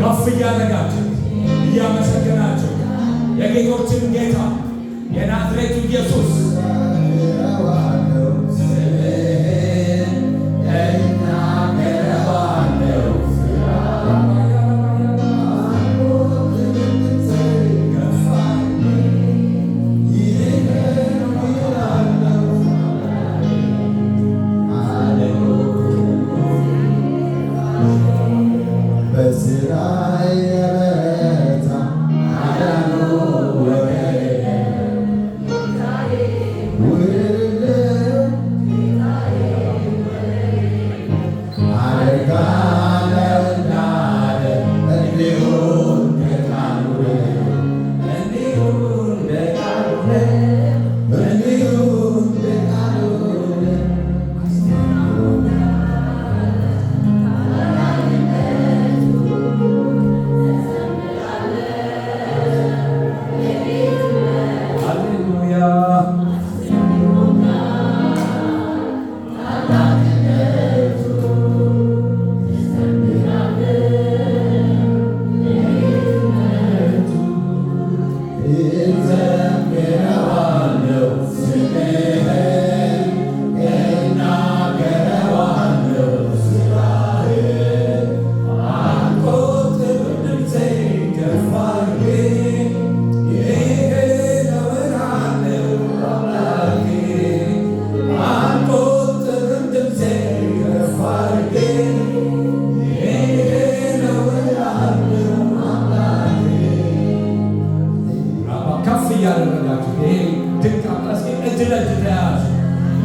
ከፍ እያደረጋችሁ እያመሰገናችሁ የጌቶችን ጌታ የናዝሬቱ ኢየሱስ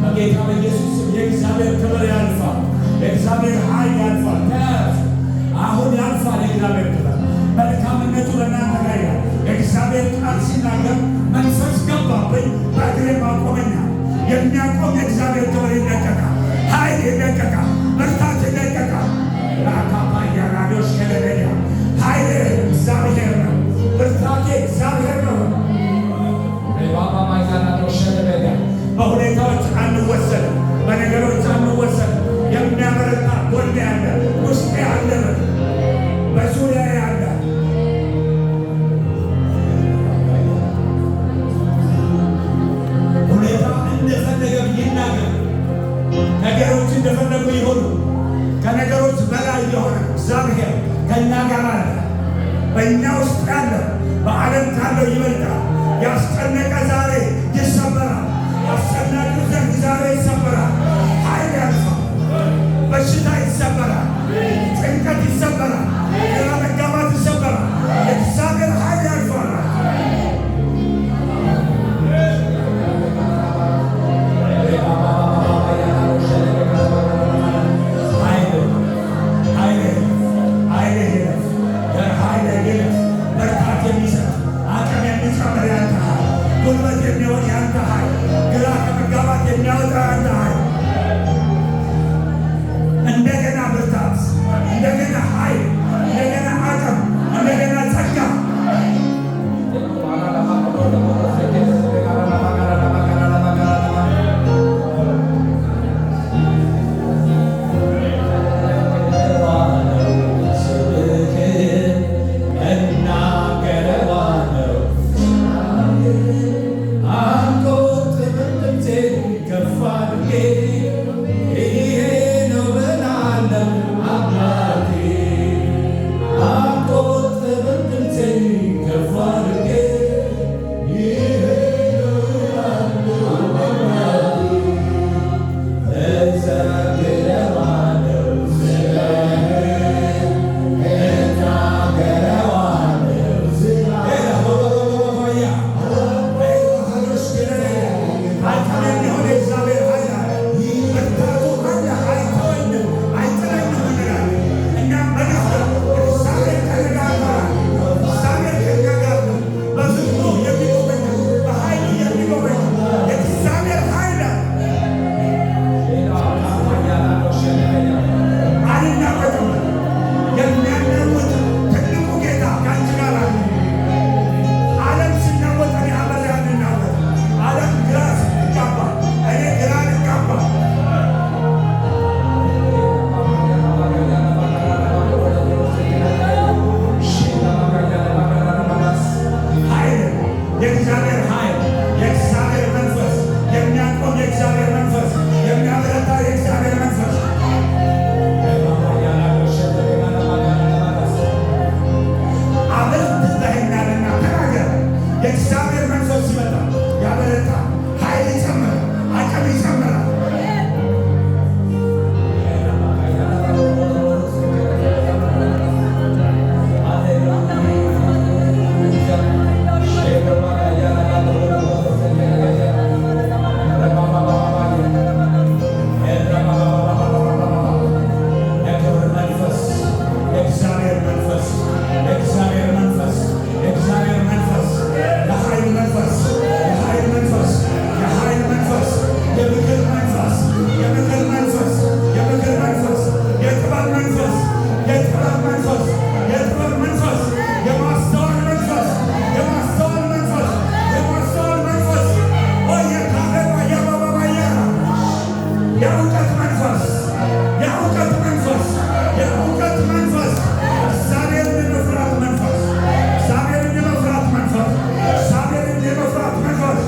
በጌታ በኢየሱስ የእግዚአብሔር ክብር ያልፋል። የእግዚአብሔር ኃይል ያልፋል። አሁን ያልፋል። የእግዚአብሔር ክብር መልካምነቱ ለእናንተ ጋር ያለ የእግዚአብሔር ቃል ሲናገር መንፈስ ገባብኝ፣ በእግሬ ማቆመኛ። የሚያቆም የእግዚአብሔር ክብር ይለቀቃል። ኃይል ይለቀቃል። ብርታት ይለቀቃል። ራካባያ ራዲዮስ ከለበያ ኃይል እግዚአብሔር ነው። ብርታቴ እግዚአብሔር ነው። ባባ ማይዛናዶስ ከለበያ በሁኔታዎች አንወሰንም፣ በነገሮች አንወሰንም። የሚያበረታ ጎን ያለ ውስጥ ያለ በዙሪያ ያለ ሁኔታ እንደፈለገ ይናገር፣ ነገሮች እንደፈለጉ ይሆኑ። ከነገሮች በላይ የሆነ እግዚአብሔር ከእኛ ጋር አለ። በእኛ ውስጥ ያለ በዓለም ካለው ይበልጣል። ያስጨነቀ ዛሬ ይሰበራል። አስጨናቂው ዘንግ ዛሬ ይሰበራል። ኃይል ያልፋል። በሽታ ይሰበራል። ጭንቀት ይሰበራል። ግራ መጋባት ይሰበራል። የእግዚአብሔር ኃይል ያልፋል። ብርታት የሚሰጥ አቅም የሚጨምር ያንተ ኃይል፣ ጉልበት የሚሆን ያንተ ኃይል፣ ግራ ከመጋባት የሚያወጣ ያንተ ኃይል፣ እንደገና ብርታት የጥበብ መንፈስ፣ የጥበብ መንፈስ፣ የማስተዋል መንፈስ፣ የማስተዋል መንፈስ፣ የማስተዋል መንፈስ የእውቀት መንፈስ፣ የእውቀት መንፈስ፣ የእውቀት መንፈስ፣ እግዚአብሔርን የመፍራት መንፈስ፣ እግዚአብሔርን የመፍራት መንፈስ፣ እግዚአብሔርን የመፍራት መንፈስ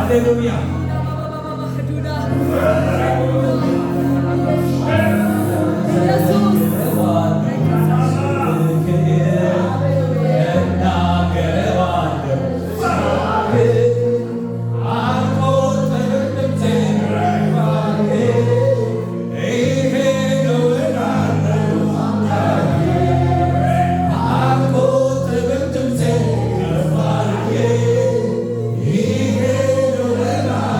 Hallelujah. Yeah.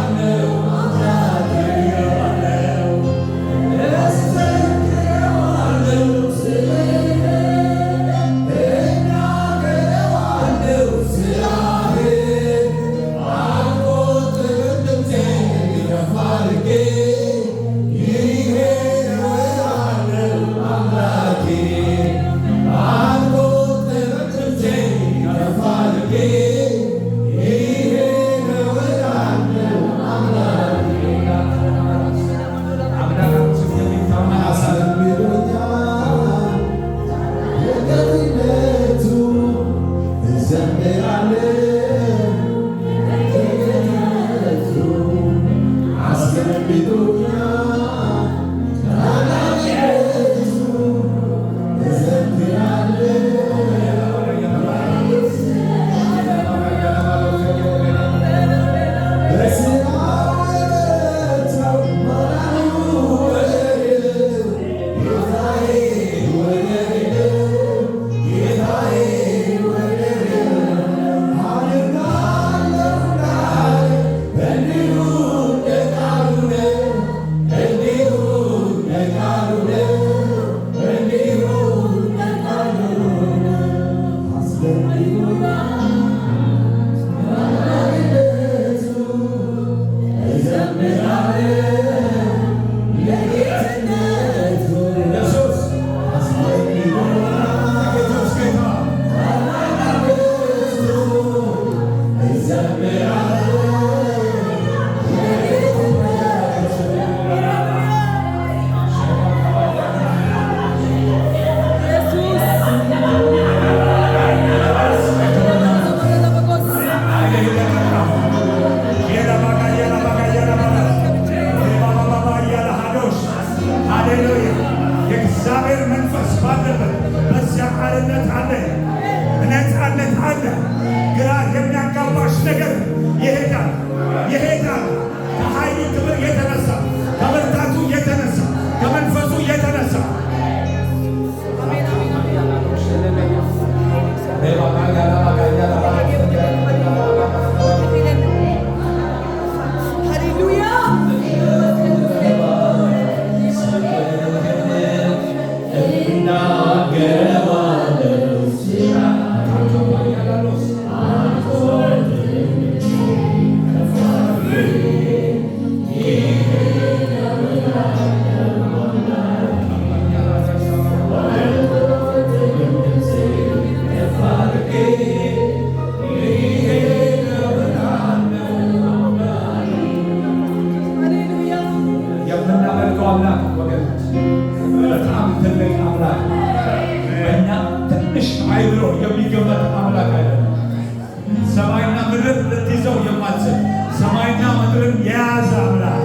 ምድርን የያዘ አምላክ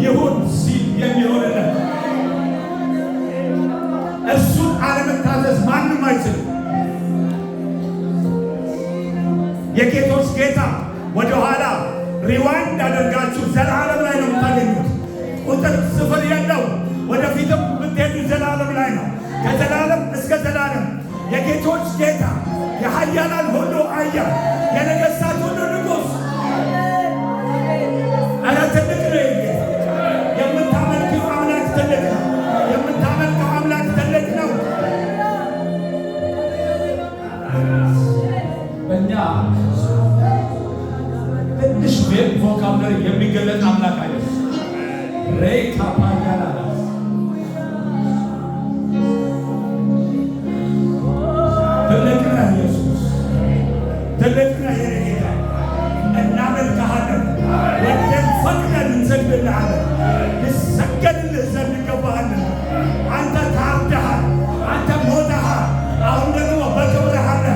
ይሁን ሲል የሚሆንለት እሱን አለመታዘዝ ማንም አይችልም። የጌቶች ጌታ ወደኋላ ሪዋይንድ አደርጋችሁ ዘላለም ላይ ነው የምታገኙት። ቁጥር ስፍር የለው። ወደፊትም ብትሄዱ ዘላለም ላይ ነው። ከዘላለም እስከ ዘላለም የጌቶች ጌታ፣ የኃያላን ሁሉ ኃያል፣ የነገሥታት ሁሉ ንጉሥ። ኧረ ትልቅ ነው ጌታ። የምታመልከው አምላክ ትልቅ ነው። የምታመልከው አምላክ ትልቅ ነው። በእኛ ትንሽ ቤት ቮካብለሪ የሚገለጥ አምላክ አይደለም። ሬካ ፓያላ ትልቅ ነህ ኢየሱስ፣ ትልቅ ነህ የኔ ጌታ። እናመልክሃለን፣ ወደን ፈቅደን እንሰግድልሃለን። ልሰገድልህ ዘንድ ይገባሃልና አንተ ታርደሃል፣ አንተ ሞተሃል። አሁን ደግሞ በክብርህ አለ።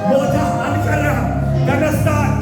ሞተህ አልቀረህም፣ ተነስተሃል።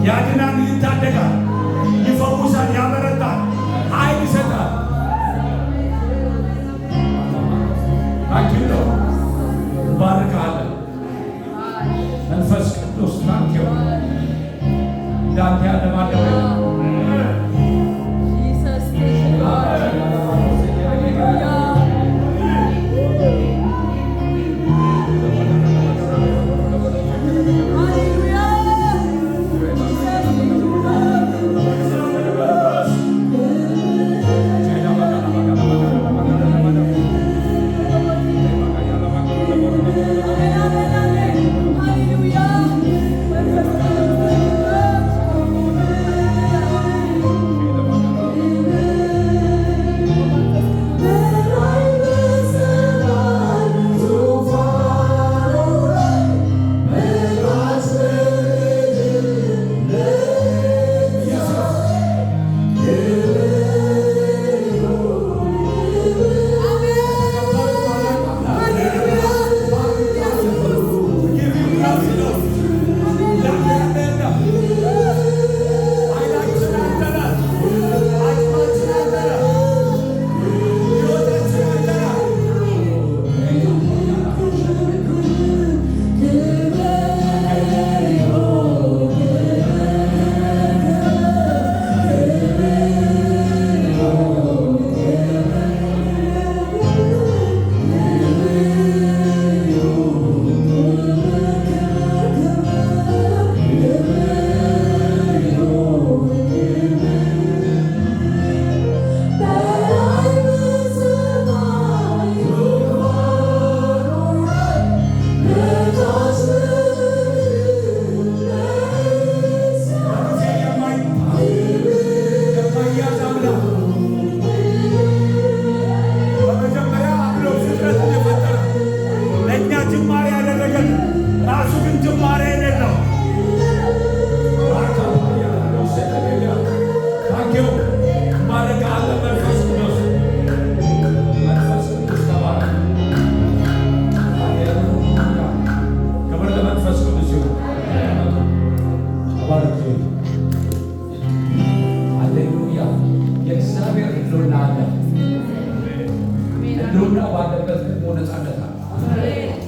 ያድናል፣ ይታደጋል፣ ይፈውሳል፣ ያበረታል፣ ኃይል ይሰጣል። ታንኪዩ እንባርካለን። መንፈስ ቅዱስ ታንኪዩ እንዳንተ ያለ ማለበ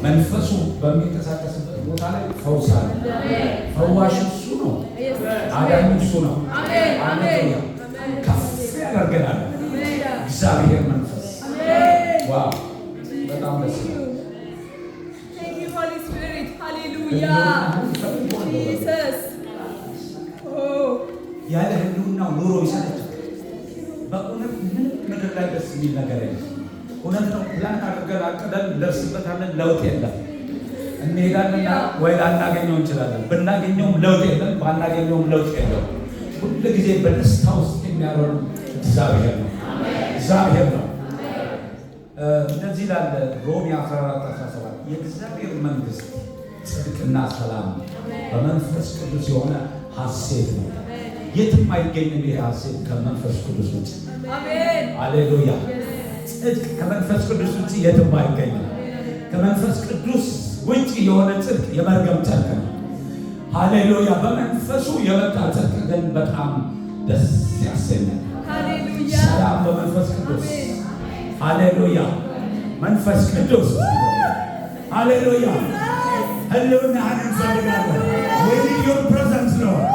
መንፈሱ በሚንቀሳቀስበት ቦታ ላይ ፈውስ አለ። ፈዋሽ እሱ ነው። አዳኝ እሱ ነው። አሜን። ከፍ ያደርገናል እግዚአብሔር መንፈስ። ዋው በጣም ደስ ይላል። Thank you Holy Spirit. Hallelujah. Jesus. ያለ ህልውናው ኑሮ ይሰለቻል። በእውነት ምንም ነገር ላይ ደስ የሚል ነገር የለም። እውነት ነው። ፕላን አድርገን አቅደን እንደርስበታለን። ለውጥ የለም። እንሄዳለን ወይ ላናገኘው እንችላለን። ብናገኘውም ለውጥ የለም፣ ባናገኘውም ለውጥ የለም። ሁሉ ጊዜ በደስታ ውስጥ የሚያኖር እግዚአብሔር ነው። እግዚአብሔር ነው። እንደዚህ ላለ ሮሜ 14:17 የእግዚአብሔር መንግስት ጽድቅና ሰላም በመንፈስ ቅዱስ የሆነ ሐሴት ነው። የትም አይገኝም ይሄ ሐሴት ከመንፈስ ቅዱስ ውጭ። አሜን። ሃሌሉያ። ጽድቅ ከመንፈስ ቅዱስ ውጭ የትም አይገኝም። ከመንፈስ ቅዱስ ውጭ የሆነ ጽድቅ የመርገም ጨርቅ ነው። ሃሌሉያ። በመንፈሱ የመጣ ጽድቅ ግን በጣም ደስ ያሰኛል። ሃሌሉያ። ሰላም በመንፈስ ቅዱስ። ሃሌሉያ። መንፈስ ቅዱስ ሃሌሉያ። ህልውናህን እንፈልጋለን። We need your presence Lord።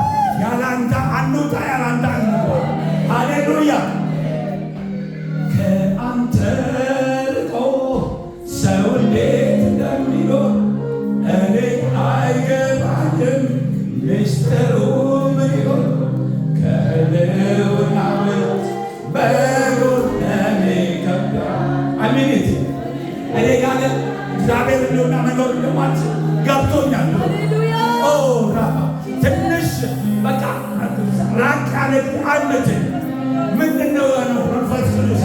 ያላንተ አንውጣ፣ ያላንተ አንውጣ። ሃሌሉያ። ከአንተ ርቆ ሰው እንዴት እንደሚኖር እኔ አይገባኝም። ምስጢሩ ምን ይሆን? ከህልውና ውጭ መኖር ለኔ ይከብዳል። አሜን። እኔ ጋር እግዚአብሔር ህልውና መኖር እንደማልችል ገብቶኛል። ኦ ራባ ትንሽ በቃ ራቅ ያለ አንተ ምንድነው ነው መንፈስ ቅዱስ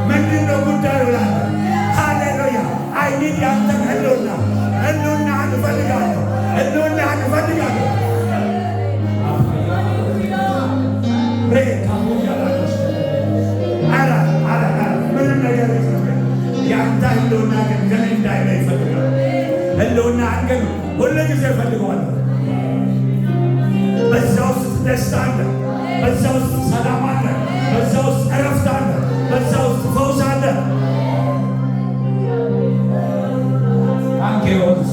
ምንድነው ጉዳዩ ላይ? ሃሌሉያ። አይ ኒድ ያንተን ህልውና እንፈልጋለሁ። ህልውና እንፈልጋለሁ። ምንም ነገር ያንተ ህልውና ግን ከኔ እንዳይለ ይፈልጋል። ህልውና ግን ሁሉ ጊዜ እፈልገዋለሁ። በዛው ደስታ አለ፣ በዛ ውስጥ ሰላም አለ፣ በዛ ውስጥ እረፍት አለ፣ በዛ ውስጥ ፈውስ አለ። አንጌዎስ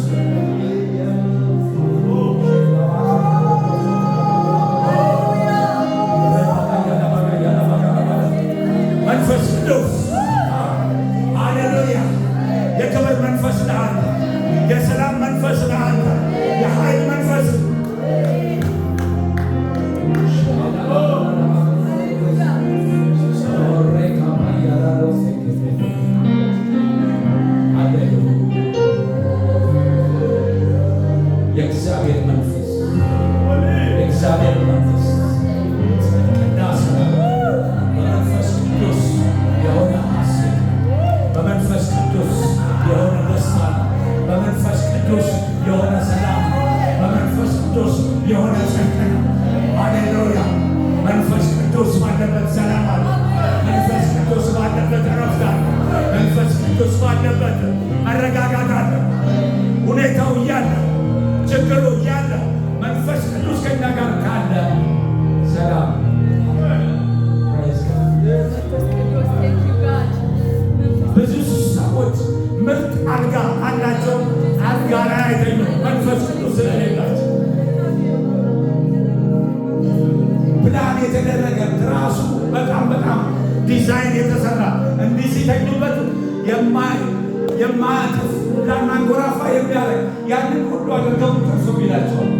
መንፈስ ቅዱስ ሃሌሉያ! የክብር መንፈስ ለአንተ፣ የሰላም መንፈስ ለአንተ፣ የኃይል መንፈስ የእግዚአብሔር መንፈስ የእግዚአብሔር መንፈስ ጽድቅና ሰላም በመንፈስ ቅዱስ የሆነ ሐሴት፣ በመንፈስ ቅዱስ የሆነ ደስታ፣ በመንፈስ ቅዱስ የሆነ ሰላም፣ በመንፈስ ቅዱስ የሆነ ጽድቅ። ሃሌሉያ! መንፈስ ቅዱስ ባለበት ሰላም አለ። መንፈስ ቅዱስ ባለበት እረፍት አለ። መንፈስ ቅዱስ ባለበት መረጋጋት አለ። ሁኔታው እያለ ችግሩ እያለ መንፈስ ቅዱስ ከኛ ጋር ካለ ሰላም። ብዙ ሰዎች ምርጥ አልጋ አላቸው፣ አልጋ ላይ አይተኙም መንፈስ ቅዱስ ስለሌላቸው። ፕላን የተደረገ ራሱ በጣም ዲዛይን የተሰራ እንዲህ ሲተኙበት የማያጥፍ እንዳናንጎራፋ የሚያደርግ ያንን ሁሉ አድርገው ቅርሱም ይላቸዋል።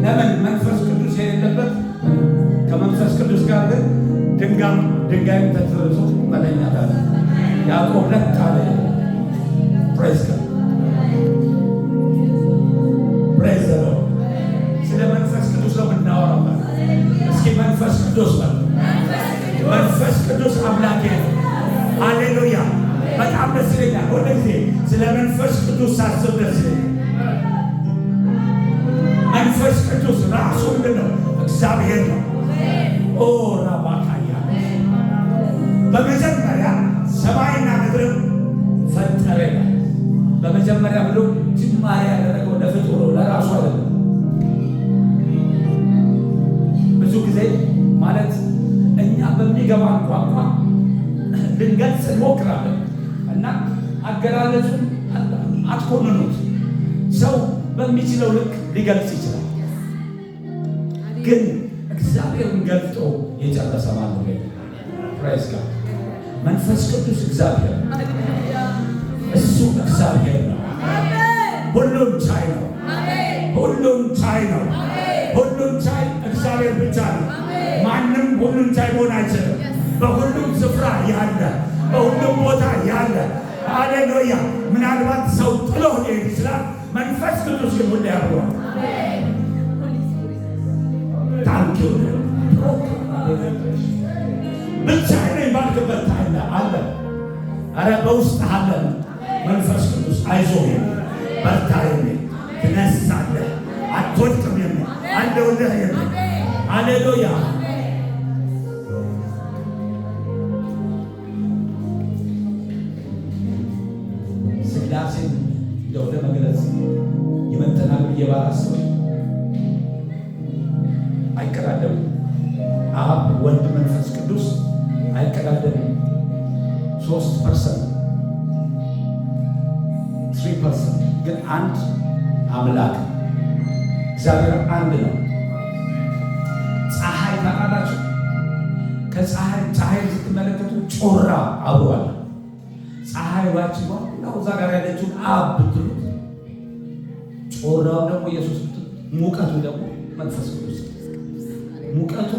ለምን? መንፈስ ቅዱስ የሌለበት። ከመንፈስ ቅዱስ ጋር ግን ድንጋይም ተትርሶ መተኛት አለ። ያዕቆብ ለካ አለ። ፕሬዝ ነው። ስለ መንፈስ ቅዱስ ነው የምናወራው። እስኪ መንፈስ ቅዱስ ነው። መንፈስ ቅዱስ አምላኬ ነው። ሃሌሉያ! በጣም ደስ ይለኛል። ሁሉ ጊዜ ስለ መንፈስ ቅዱስ ሳስብ ደስ ይለኛል። መንፈስ ቅዱስ ራሱ ምንድን ነው? እግዚአብሔር ነው። ኦ ራባካያ በመጀመሪያ ሰማይና ምድርን ፈጠረ። በመጀመሪያ ብሎ ጅማሬ ያደረገው ለፍጡሩ ለራሱ አይደለም። ብዙ ጊዜ ማለት እኛ በሚገባን ቋንቋ ልንገልጽ እንሞክራለን እና አገላለጹን አትኮንኑት። ሰው በሚችለው ልክ ሊገልጽ ይችላል። ግን እግዚአብሔርን ገልጦ የጨረሰ ማለት ነው። ፕራይስ ጋር መንፈስ ቅዱስ እግዚአብሔር እሱ እግዚአብሔር ነው። ሁሉም ቻይ ነው። ሁሉም ቻይ ነው። ሁሉም ቻይ እግዚአብሔር ብቻ ነው። ማንም ሁሉም ቻይ መሆን አይችልም። በሁሉም ስፍራ ያለ፣ በሁሉም ቦታ ያለ። ሃሌሉያ! ምናልባት ሰው ጥሎ ሊሄድ ይችላል። መንፈስ ቅዱስ ግን ሁሌ ያብሯል። ታንኪዩ ብቻ ነኝ ባልክበት ታይለ አለ። አረ በውስጥ አለ መንፈስ ቅዱስ። አይዞህ በርታ የሚል ትነሳለህ፣ አትወድቅም የሚል አለውልህ የሚል ሃሌሉያ! ስላሴን እንደው ለመግለጽ ይመጥናል ብዬ ባላስብም አይቀዳደም። አብ ወልድ መንፈስ ቅዱስ አይቀዳደም። 3% ግን አንድ አምላክ እግዚአብሔር አንድ ነው። ፀሐይ ታውቃላችሁ? ፀሐይ ስትመለከቱ ጮራ አብሯል። ፀሐይ ዋች ነው እዛ ጋር ያለችውን አብ ብትሉት፣ ጮራው ደግሞ ኢየሱስ ብትሉት፣ ሙቀቱ ደግሞ መንፈስ ቅዱስ። ሙቀቱ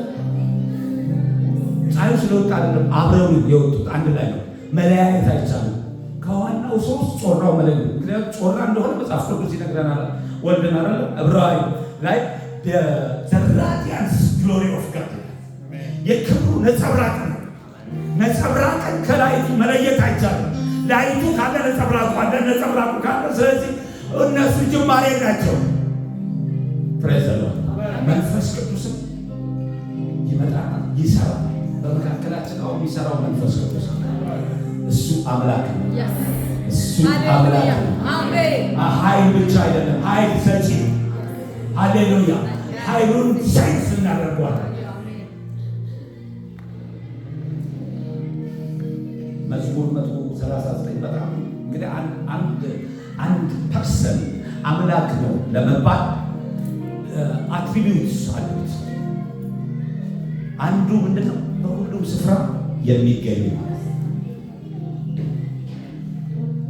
ፀሐዩ ስለወጣ አይደለም፣ አብረው የወጡት አንድ ላይ ነው። መለያየት አይቻልም። ከዋናው ሶስት ጮራው መለየት። ምክንያቱም ጮራ እንደሆነ መጽሐፍ ቅዱስ ይነግረናል። ወልድን አይደል ዕብራዊ ላይ the radiance glory of God የክብሩ ነጸብራቅ ነው። ነጸብራቅን ከላይቱ መለየት አይቻልም። ላይቱ ካለ ነጸብራቁ አለ፣ ነጸብራቁ ካለ ስለዚህ እነሱ ጅማሬ ናቸው። ፕሬዝ ዘ መንፈስ ቅዱስም ይመጣል፣ ይሰራል። በመካከላችን አሁን የሚሰራው መንፈስ ቅዱስ እሱ አምላክ ነው። እሱ አምላክ ነው። ኃይል ብቻ አይደለም፣ ኃይል ሰጪ። ሃሌሉያ! ኃይሉን ሳይንስ እናደርገዋለን። መዝሙር 139 በጣም እንግዲህ አንድ ፐርሰን አምላክ ነው ለመባል አትሪቢዩትስ አሉት። አንዱ ምንድነው? በሁሉም ስፍራ የሚገኝ ማለት ነው።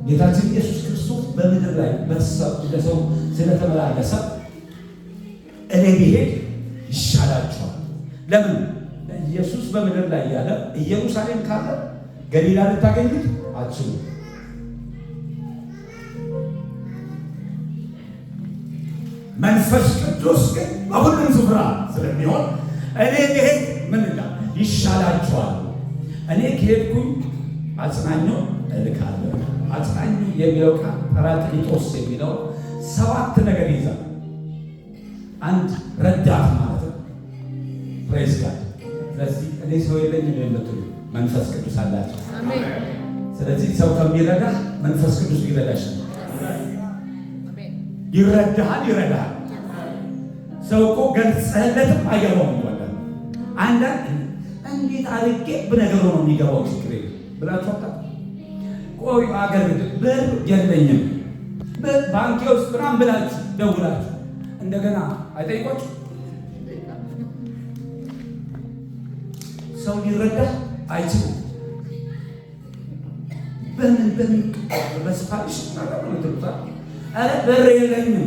ጌታችን ኢየሱስ ክርስቶስ በምድር ላይ ለሰው ስለተመላለሰ እኔ ብሄድ ይሻላችኋል። ለምን? ኢየሱስ በምድር ላይ ያለ ኢየሩሳሌም ካለ ገሊላ ልታገኙት አትችሉም። መንፈስ ቅዱስ ግን በሁሉም ስፍራ ስለሚሆን እኔ ብሄድ ምን ይሻላችኋል። እኔ ከሄድኩኝ አጽናኙ እልካለሁ። አጽናኙ የሚለው ቃል ጰራቅሊጦስ የሚለው 7 ነገር ይዛል። አንድ ረዳት ማለት ነው። ፕሬዝ ጋድ። ስለዚህ እኔ ሰው የለኝም የምትሉ መንፈስ ቅዱስ አላቸው። አሜን። ስለዚህ ሰው ከሚረዳ መንፈስ ቅዱስ ይረዳሽ። ይረዳሃል፣ ይረዳሃል። ሰው እኮ ገልጸህለትም አይገባውም። ይባላል አንዳንድ እንዴት አድርጌ በነገሩ ነው የሚገባው ችግር ብላችሁ አታ ቆይ አገር ብር የለኝም ባንኬ ውስጥ ምናምን ብላችሁ ደውላችሁ እንደገና አይጠይቋችሁ። ሰው ሊረዳ አይችልም። በምን በስፋሽ ነገር ነው ትልፋት። አረ ብር የለኝም።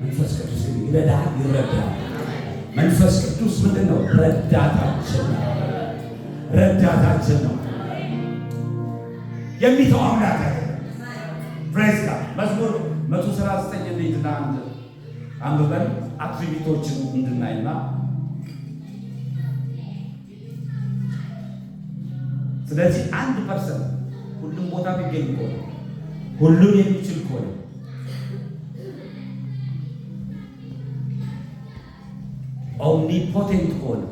መንፈስ ቅዱስ ይረዳል፣ ይረዳል። መንፈስ ቅዱስ ምንድን ነው? ረዳታችን ነው። ረዳታችን ነው። የሚተው አምላክ አይደለም። ፕሬዝ ጋድ። መዝሙር 139 እንዴትና አንብበን አትሪቢዩቶችን እንድናይና ስለዚህ 1% ሁሉም ቦታ ቢገኝ ከሆነ ሁሉን የሚችል ከሆነ ኦምኒፖቴንት ከሆነ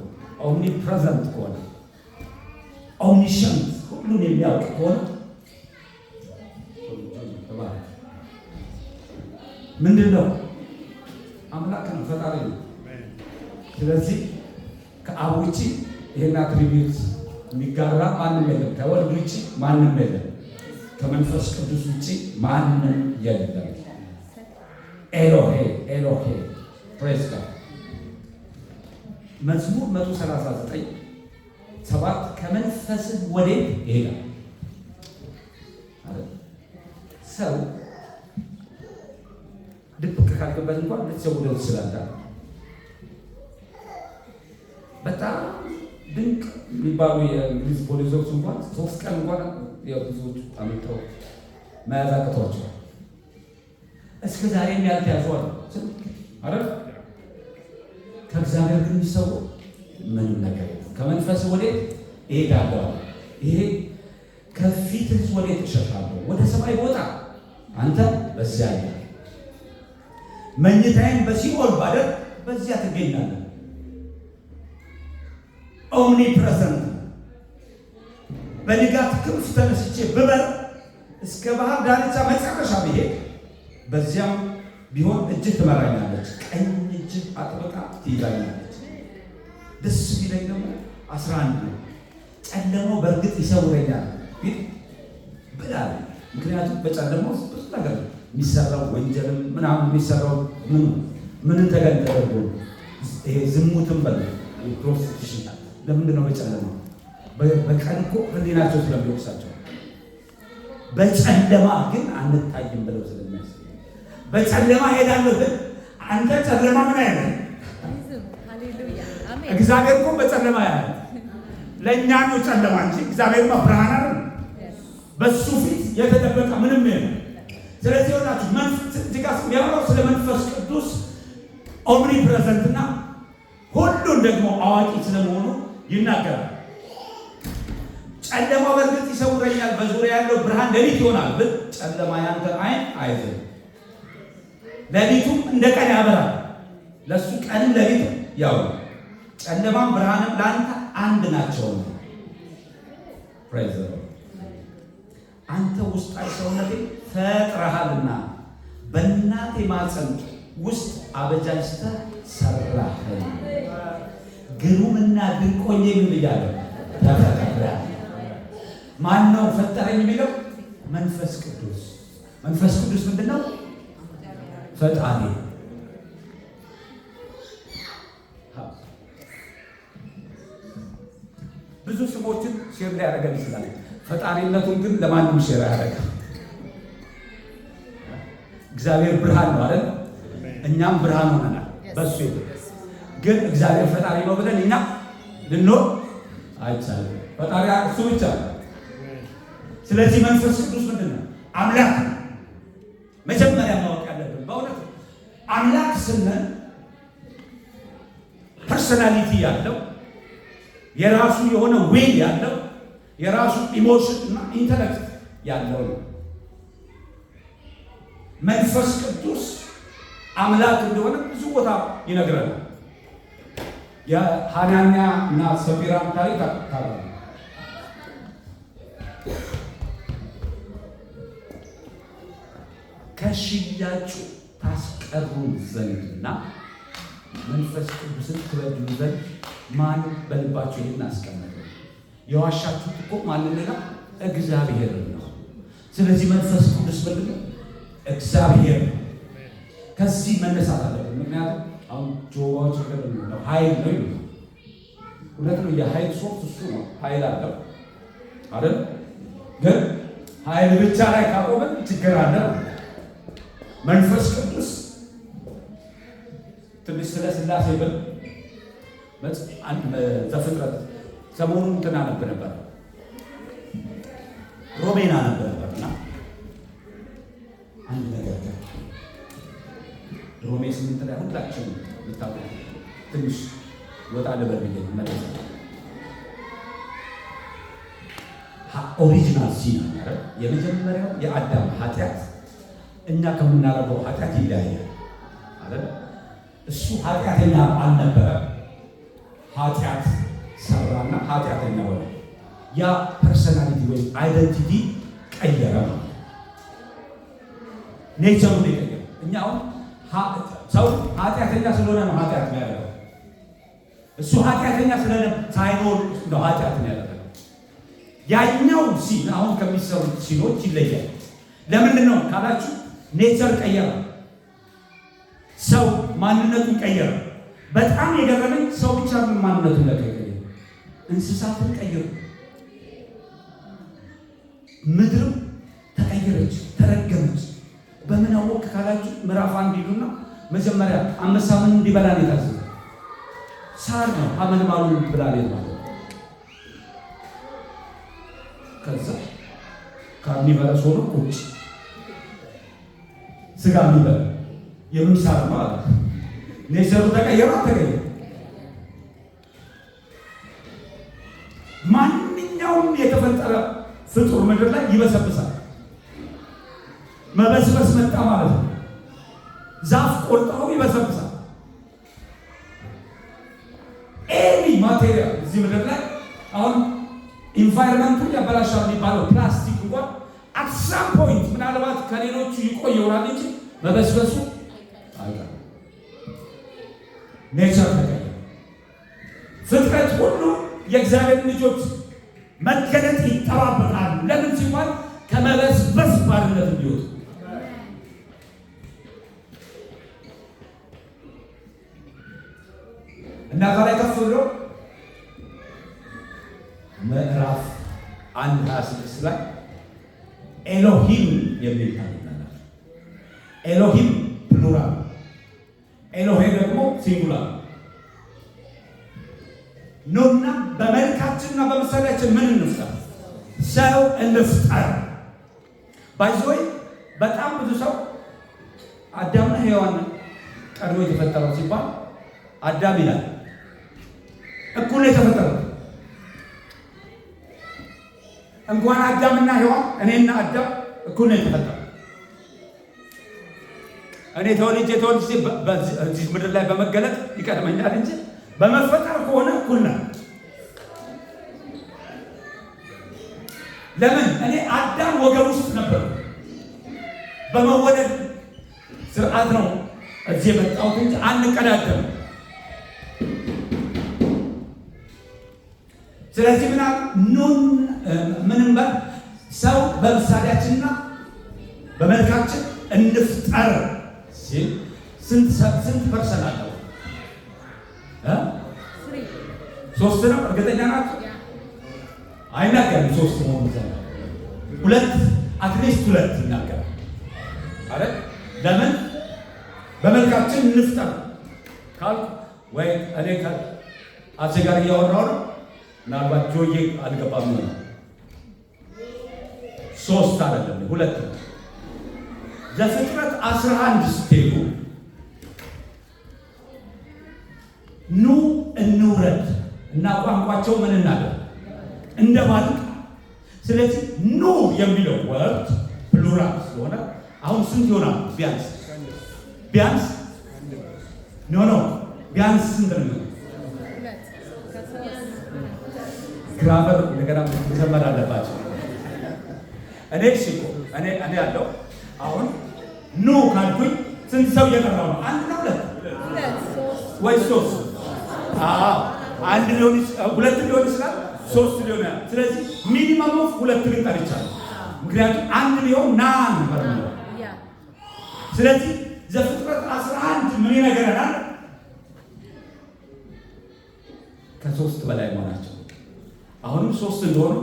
ኦምኒፕሬዘንት ከሆነ ኦምኒሸንት ሁሉን የሚያውቅ ከሆነ ምንድን ነው? አምላክ ነው፣ ፈጣሪ ነው። ስለዚህ ከአብ ውጭ ይሄን አትሪቢዩት የሚጋራ ማንም የለም። ከወልድ ውጭ ማንም የለም። ከመንፈስ ቅዱስ ውጭ ማንም የለም። ኤሎሄ ኤሎሄ ፕሬዝ ጋድ። መዝሙር 139 7 ከመንፈስህ ወዴት ይሄዳል? ሰው ድብቅ ካልገባት እንኳን ልትሰውደው ትችላለህ። በጣም ድንቅ የሚባሉ የእንግሊዝ ፖሊሶች እንኳን 3 ቀን እንኳን ብዙዎቹ አምልጠው መያዝ አቅቷቸዋል። እስከ ዛሬም ያልተያዙ አሉ አይደል? ከእግዚአብሔር ግን የሚሰው ምንም ነገር የለም። ከመንፈስ ወዴት እሄዳለሁ? ይሄ ከፊትህ ወዴት እሸሻለሁ? ወደ ሰማይ ቦታ አንተ በዚያ ያለ መኝታዬን በሲኦል ባደር በዚያ ትገኛለህ። ኦምኒ ፕሬዘንት። በንጋት ክንፍ ተነስቼ ብበር እስከ ባህር ዳርቻ መጨረሻ ብሄድ በዚያም ቢሆን እጅህ ትመራኛለች፣ ቀኝ እጅህ አጥብቃ ትይዛኛለች። ደስ ቢለኝ ደግሞ 11 ነው። ጨለማው በእርግጥ ይሰውረኛል ግን ብላል። ምክንያቱም በጨለማው ውስጥ ብዙ ነገር የሚሰራው ወንጀልም ምናምን የሚሰራው ምንን ተገንጠለቡ ይሄ ዝሙትም በለ ፕሮስቲቱሽን ለምንድን ነው በጨለማ? በቀን እኮ ህሊናቸው ስለሚወቅሳቸው፣ በጨለማ ግን አንታይም ብለው ስለሚያስቡ በጨለማ ሄዳለሁ። ግን አንተ ጨለማ ምን አይነት እግዚአብሔር እኮ በጨለማ ያለ ለእኛ ነው ጨለማ እንጂ እግዚአብሔር ብርሃን አይደል? በሱ ፊት የተደበቀ ምንም የለም። ስለዚህ ወጣችሁ መንፈስ ድጋስ የሚያወራው ስለ መንፈስ ቅዱስ ኦምኒ ፕሬዘንትና ሁሉን ደግሞ አዋቂ ስለመሆኑ ይናገራል። ጨለማ በእርግጥ ይሰውረኛል፣ በዙሪያ ያለው ብርሃን ሌሊት ይሆናል ብል ጨለማ ያንተ አይን አይዘን። ሌሊቱም እንደ ቀን ያበራል፣ ለሱ ቀንም ሌሊት ያው ጨለማም ብርሃንም ለአንተ አንድ ናቸው። ፕሬዝ አንተ ውስጣዊ ሰውነቴ ፈጥረሃልና በእናቴ ማፀን ውስጥ አበጃጅተህ ሰራኸኝ። ግሩምና ድንቅ ሆኜ ምን ብያለሁ? ተፈጥሬያለሁ። ማን ነው ፈጠረኝ የሚለው? መንፈስ ቅዱስ። መንፈስ ቅዱስ ምንድን ነው? ፈጣሪ። ብዙ ስሞችን ሼር ሊያደርገን ይችላል። ፈጣሪነቱን ግን ለማንም ሼር አያደርግም። እግዚአብሔር ብርሃን ነው አይደል? እኛም ብርሃን ሆነናል በሱ ግን እግዚአብሔር ፈጣሪ ነው ብለን እኛ ልንኖር አይቻልም። ፈጣሪ እሱ ብቻ ነው። ስለዚህ መንፈስ ቅዱስ ምንድን ነው? አምላክ ነው። መጀመሪያ ማወቅ ያለብን በእውነት አምላክ ስንል ፐርሶናሊቲ ያለው የራሱ የሆነ ዌይ ያለው የራሱ ኢሞሽን እና ኢንተሌክት ያለው ነው። መንፈስ ቅዱስ አምላክ እንደሆነ ብዙ ቦታ ይነግረናል። የሐናንያ እና ሰፊራን ታሪክ ታውቃላችሁ። ከሽያጩ ታስቀሩን ዘንድና መንፈስ ቅዱስን ትበድሉ ዘንድ ማን በልባችሁ ይህን አስቀመጠ? የዋሻችሁት እኮ ማንንና እግዚአብሔር ነው። ስለዚህ መንፈስ ቅዱስ ምንድን ነው? እግዚአብሔር ነው። ከዚህ መነሳት አለብን። ምክንያቱም አሁን ጆባዎች ነው ኃይል ነው ይሉ እውነት ነው። የኃይል ሶርስ እሱ ነው። ኃይል አለው አይደል? ግን ኃይል ብቻ ላይ ካቆመን ችግር አለ። መንፈስ ቅዱስ ትንሽ ስለ ሥላሴ ብል ዘፍጥረት ሰሞኑን እንትና ነበር ሮሜና ነበርና አንድ ነገር ሮሜ 8 ላይ ሁላችን ልታውቁ ትንሽ ወጣ ልበል ብዬ መለስ ኦሪጂናል ሲን አለ። የመጀመሪያው የአዳም ኃጢአት እኛ ከምናደርገው ኃጢአት ይለያያል አይደል? እሱ ኃጢአተኛ አልነበረም። ኃጢአት ሰራና ኃጢአተኛ ሆነ። ያ ፐርሰናሊቲ ወይ አይደንቲቲ ቀየረ ነው። ኔቸሩን የቀየረ። እኛ አሁን ሰው ኃጢአተኛ ስለሆነ ነው ኃጢአት የሚያደርገው። እሱ ኃጢአተኛ ስለሆነ ሳይኖር ነው ኃጢአት የሚያደርገው። ያኛው ሲን አሁን ከሚሰሩት ሲኖች ይለያል። ለምንድን ነው ካላችሁ ኔቸር ቀየረ። ሰው ማንነቱን ቀየረ። በጣም የገረመኝ ሰው ብቻ ምን ማንነቱን ለቀየረ፣ እንስሳትን ቀየሩ። ምድርም ተቀየረች፣ ተረገመች። በምን አወቅ ካላችሁ ምዕራፍ 1 ሂዱና መጀመሪያ አንበሳ ምን እንዲበላ ነው የታዘዘ? ሳር ነው። አመልማሉ ብላ ነው። ከዛ ካርኒቨረስ ሆኖ ቁጭ ስጋ የሚበላ የምን ሳር ነው አለ። ኔቸሩ ተቀየረ። ማንኛውም የተፈጠረ ፍጡር ምድር ላይ ይበሰብሳል። መበስበስ መጣ ማለት ነው። ዛፍ ቆርጠው ይበሰብሳል። ኤኒ ማቴሪያል እዚህ ምድር ላይ አሁን ኢንቫይሮንመንቱን ያበላሻል የሚባለው ፕላስቲክ እንኳን አት ሳም ፖይንት ምናልባት ከሌሎቹ ይቆይ ይሆናል እንጂ መበስበሱ አይቀርም። ኔቸር ተቀየረ። ፍጥረት ሁሉ የእግዚአብሔር ልጆች መገለጥ ይጠባበቃሉ። ለምን ሲባል ከመበስበስ ባርነት እንዲወጡ። እና ከላይ ከፍ ብሎ ምዕራፍ 1:26 ላይ ኤሎሂም የሚል ታሪክ ኤሎሂም ፕሉራል፣ ኤሎሄ ደግሞ ሲንጉላር። ኑና በመልካችንና በምሳሌያችን ምን እንፍጠር? ሰው እንፍጠር። ባይዞይ በጣም ብዙ ሰው አዳምና ሔዋን ቀድሞ የተፈጠረው ሲባል አዳም ይላል። እኩል የተፈጠረው እንኳን አዳምና ሔዋን እኔና አዳም እኩል ነው የተፈጠረው። እኔ ተወልጄ በዚህ ምድር ላይ በመገለጥ ይቀድመኛል እንጂ በመፈጠር ከሆነ እኩል ነው። ለምን? እኔ አዳም ወገብ ውስጥ ነበር። በመወለድ ስርዓት ነው እዚህ የመጣሁት እንጂ አንቀዳደም። ስለዚህ ምንም ሰው በምሳሌያችንና በመልካችን እንፍጠር ሲል ስንት ፐርሰንት አለው? 3 ነው። እርግጠኛ ናችሁ? አይናገርም 3 መሆኑ ሁለት አትሊስት 2 ይናገራል አይደል? ለምን በመልካችን እንፍጠር ካልኩ ወይ እኔ ከአፄ ጋር እያወራሁ ነው። ምናልባት ጆዬ አልገባም ነው 3 አይደለም 2 ነው። ዘፍጥረት 11 ስትሄዱ ኑ እንውረድ እና ቋንቋቸው ምን እናደርግ እንደ ባልቅ። ስለዚህ ኑ የሚለው ወርድ ፕሉራል ስለሆነ አሁን ስንት ይሆናል? ቢያንስ ቢያንስ ስንት ነው? ግራመር እንደገና መዘመር አለባቸው። እኔ ያለው አሁን ኑ ካልኩኝ ስንት ሰው እየጠራው ነው? 1 ነው 2 ወይ 3? አንድ ሊሆን 2 ሊሆን ይችላል፣ 3 ሊሆን ይችላል። ስለዚህ ሚኒመም ኦፍ 2 ግን ጠርቻለሁ። ምክንያቱም 1 ሊሆን ነበር ነው። ስለዚህ ዘፍጥረት 11 ምን ይነግረናል? ከ3 በላይ መሆናቸው። አሁንም 3 እንደሆኑ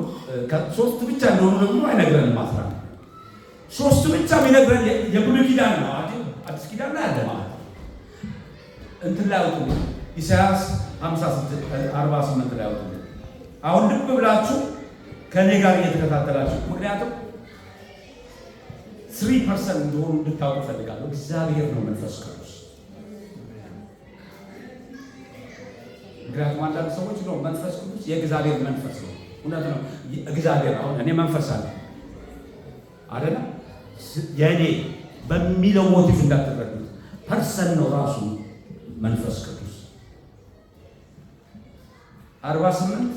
3 ብቻ እንደሆኑ ደግሞ አይነግረንም። 3 ብቻ የሚነግረን የብሉይ ኪዳን ነው። አዲስ ኪዳን ላይ አለ ማለት እንትን ላይ አውጡ። ኢሳያስ 48 ላይ አውጡ። አሁን ልብ ብላችሁ ከኔ ጋር እየተከታተላችሁ፣ ምክንያቱም 3% እንደሆኑ እንድታውቁ ፈልጋለሁ። እግዚአብሔር ነው መንፈስ ቅዱስ። ምክንያቱም አንዳንድ ሰዎች ነው መንፈስ ቅዱስ የእግዚአብሔር መንፈስ ነው። እውነት ነው እግዚአብሔር። አሁን እኔ መንፈስ አለ አይደል? የእኔ በሚለው ሞቲቭ እንዳትረዱት፣ ፐርሰን ነው ራሱ መንፈስ ቅዱስ። 48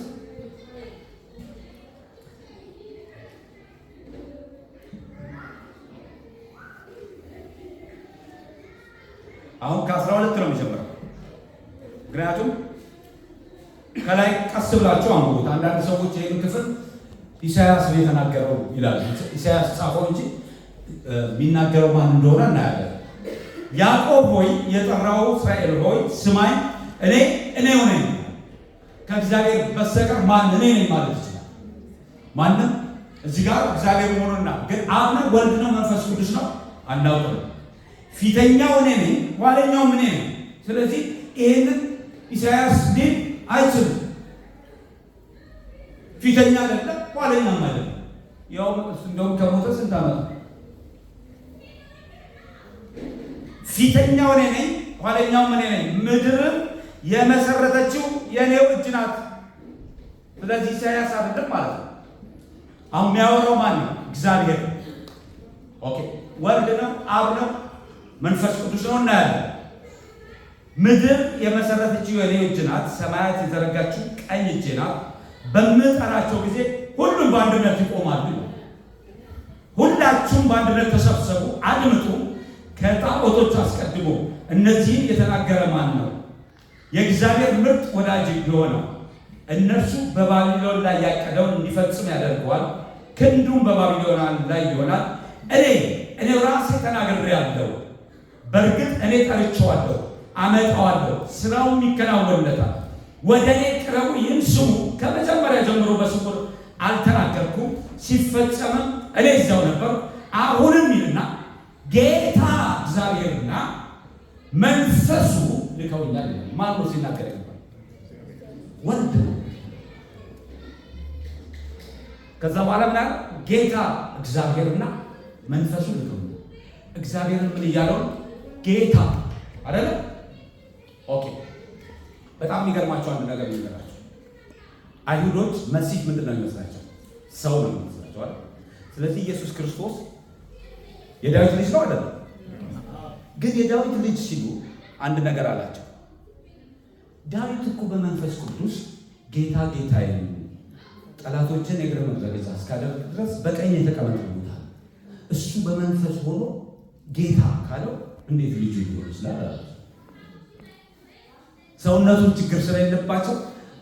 አሁን ከ12 ነው የሚጀምረው። ምክንያቱም ከላይ ቀስ ብላችሁ አንብቡት። አንዳንድ ሰዎች ይህን ክፍል ኢሳያስ ነው የተናገረው ይላሉ። ኢሳያስ ጻፈው እንጂ የሚናገረው ማን እንደሆነ እናያለን። ያዕቆብ ሆይ የጠራው እስራኤል ሆይ ስማኝ፣ እኔው ነኝ፣ ከእግዚአብሔር በስተቀር ማን እኔ ነኝ ማለት ይችላል? ማንም። እዚህ ጋር እግዚአብሔር መሆኑና ግን አብ ነው ወልድ ነው መንፈስ ቅዱስ ነው አናውቅም። ፊተኛው እኔ ነኝ፣ ኋለኛው እኔ ነኝ። ስለዚህ ይሄንን ኢሳያስ ሊል አይችልም። ፊተኛ አይደለም ኋለኛም አይደለም። ያው እንደውም ከሞተ ስንት ዓመት? ፊተኛው እኔ ነኝ፣ ኋለኛው እኔ ነኝ። ምድርን የመሰረተችው የኔው እጅ ናት። ስለዚህ ኢሳያስ አይደለም ማለት ነው። አሁን የሚያወራው ማን ነው? እግዚአብሔር። ኦኬ፣ ወልድ ነው፣ አብ ነው፣ መንፈስ ቅዱስ ነው እናያለን። ምድር የመሰረተችው የኔ እጅ ናት፣ ሰማያት የዘረጋችው ቀኝ እጄ ናት። በምጠራቸው ጊዜ ሁሉም በአንድነት ይቆማሉ። ሁላችሁም በአንድነት ተሰብሰቡ፣ አድምጡ። ከጣዖቶች አስቀድሞ እነዚህን የተናገረ ማን ነው? የእግዚአብሔር ምርጥ ወዳጅ የሆነው። እነርሱ በባቢሎን ላይ ያቀደውን እንዲፈጽም ያደርገዋል፣ ክንዱም በባቢሎን ላይ ይሆናል። እኔ ራሴ ተናግሬአለሁ። በእርግጥ እኔ ጠርቼዋለሁ፣ አመጣዋለሁ፣ ስራውም ይከናወንለታል። ወደ እኔ ቅረቡ፣ ይህን ስሙ። ከመጀመሪያ ጀምሮ በስውር አልተናገርኩም፣ ሲፈጸምም እኔ እዚያው ነበር። አሁንም ይልና ጌታ እግዚአብሔርና መንፈሱ ልከውኛል። ማን ነው ሲናገር ነበር? ወልድ ነው። ከዛ በኋላ ምን አለ? ጌታ እግዚአብሔርና መንፈሱ ልከውኛል። እግዚአብሔርን ምን እያለው? ጌታ አይደለ? ኦኬ። በጣም የሚገርማቸው አንድ ነገር ይነግራቸው። አይሁዶች መሲህ ምንድን ነው የሚመስላቸው? ሰው ነው የሚመስላቸው አይደል? ስለዚህ ኢየሱስ ክርስቶስ የዳዊት ልጅ ነው አይደል? ግን የዳዊት ልጅ ሲሉ አንድ ነገር አላቸው። ዳዊት እኮ በመንፈስ ቅዱስ ጌታ ጌታዬ ጠላቶችን የእግረ መረገጫ እስካደርግ ድረስ በቀኝ የተቀመጠ ይሉታል። እሱ በመንፈስ ሆኖ ጌታ ካለው እንዴት ልጁ ሊሆን ይችላል? ሰውነቱን ችግር ስለሌለባቸው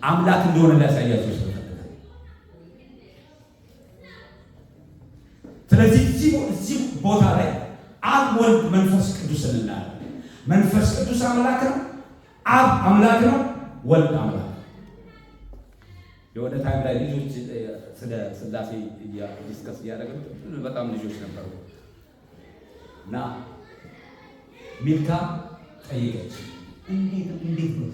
አምላክ እንደሆነ ሊያሳያቸው ስለፈለገ ስለዚህ እዚህ ቦታ ላይ አብ ወልድ መንፈስ ቅዱስ እናያለን። መንፈስ ቅዱስ አምላክ ነው፣ አብ አምላክ ነው፣ ወልድ አምላክ ነው። የሆነ ታይም ላይ ልጆች ስለ ሥላሴ ዲስከስ እያደረግን በጣም ልጆች ነበሩ እና ሚልካ ጠየቀች፣ እንዴት ነው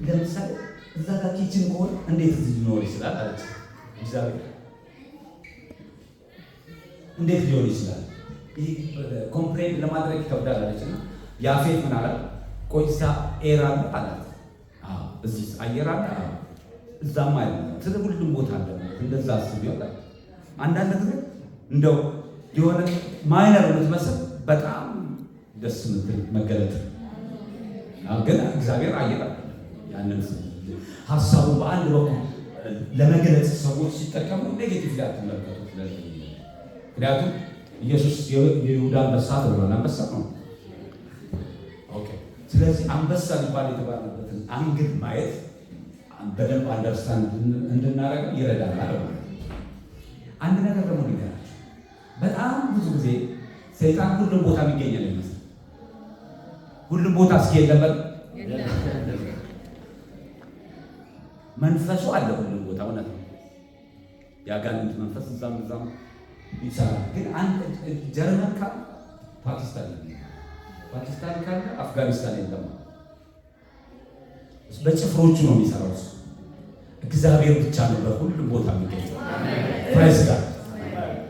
ለምሳሌ እዛ ጋር ኪችን ከሆነ እንዴት እዚህ ሊኖር ይችላል አለች። እግዚአብሔር እንዴት ሊሆን ይችላል? ይህ ኮምፕሬንድ ለማድረግ ይከብዳል አለችና ያፌት ምን አላት? ቆይሳ ኤር አለ አላት። እዚህ አየር አለ እዛም አለ። ስለ ሁሉም ቦታ አለ። እንደዛ አስብ ይወጣል። አንዳንድ ጊዜ እንደው የሆነ ማይነር የምትመስል በጣም ደስ የምትል መገለጥ ግን እግዚአብሔር አየር አለ። ያንን ሀሳቡ በአንድ በኩል ለመግለጽ ሰዎች ሲጠቀሙ ኔጌቲቭ ላይ አትመለከቱት። ምክንያቱም ኢየሱስ የይሁዳ አንበሳ ተብሏል። አንበሳ ነው። ኦኬ። ስለዚህ አንበሳ ሊባል የተባለበትን አንግል ማየት በደንብ አንደርስታንድ እንድናደርግ ይረዳናል ማለት ነው። አንድ ነገር ደግሞ ንገራችሁ። በጣም ብዙ ጊዜ ሰይጣን ሁሉም ቦታ የሚገኛል ይመስል ሁሉም ቦታ እስኪ የለበት መንፈሱ አለ ሁሉም ቦታ። እውነት ነው። የአጋንንት መንፈስ እዛም ይሰራል። ግን አንድ ጀርመን ካለ ፓኪስታን ካለ አፍጋኒስታን የለም። በጭፍሮቹ ነው የሚሰራው። እግዚአብሔር ብቻ ነው በሁሉም ቦታ የሚገኘው። ፕሬዝ ጋድ።